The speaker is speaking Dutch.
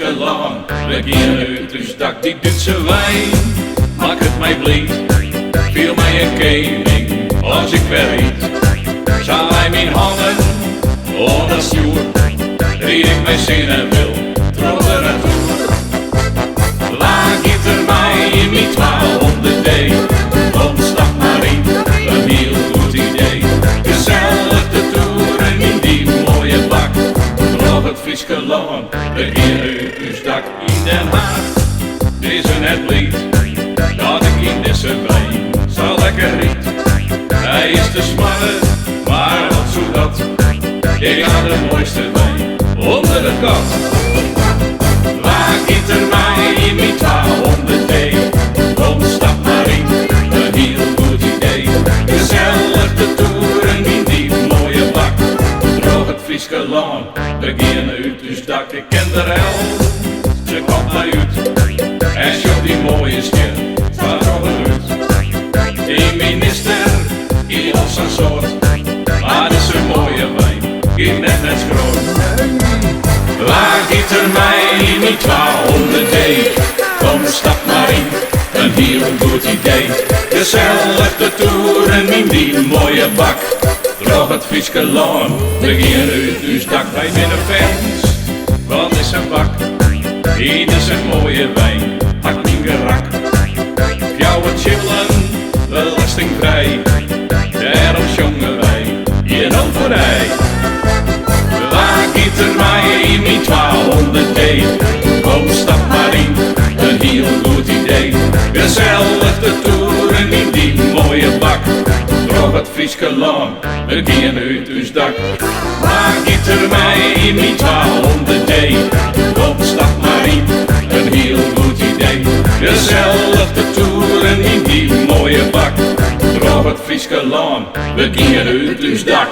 Friese land. We gaan uit dus dak die Duitse wijn. Maak het mij blind, viel mij een koning als ik weet. Zou hij mijn handen onder stuur, ried ik mijn zinnen wil, trotter en toer. Laat giet er mij in mijn 1200 D, kom stap maar in, een heel goed idee. Gezellig de toeren in die mooie bak, nog het Friese land, we gaan uit dus dak in Den Haag. Dit is een het lied, dat ik in deze wijn zo lekker riet. Hij is te smannen, maar wat zo dat, ik had de mooiste wijn onder het kat. Waar giet er mij in mijn 1200 D, kom stap maar in, een heel goed idee. Gezellig de toeren in die mooie bak, droog het Friese land, we gaan uit dus dak. Ik ken de rel, ze komt naar uit, en shop die mooie stier, waarom het uit. Die minister, die als een soort, maar dat is een mooie wijn, geef net schroot. Waar giet er mij in die 1200 D, kom stap maar in, een heel goed idee. Gezellig de toeren in die mooie bak, droog het Friese land, we gaan uit dus dak. Wij binnen fans, wat is een bak, hier is een mooie wijn, hak niet gerak. Jou het chillen, belastingvrij, daarom jongen wij hier al voorbij. Waar giet er mij in mijn 1200 D, kom stap maar in, een heel goed idee. Gezellig de toeren in die mooie bak, droog het Friese land, we gaan uit dus dak. Waar giet er mij in mijn 1200 D, kom stap maar in, een heel goed idee. Gezellig de toeren in die mooie bak, droog het Friese land, we gaan uit dus dak.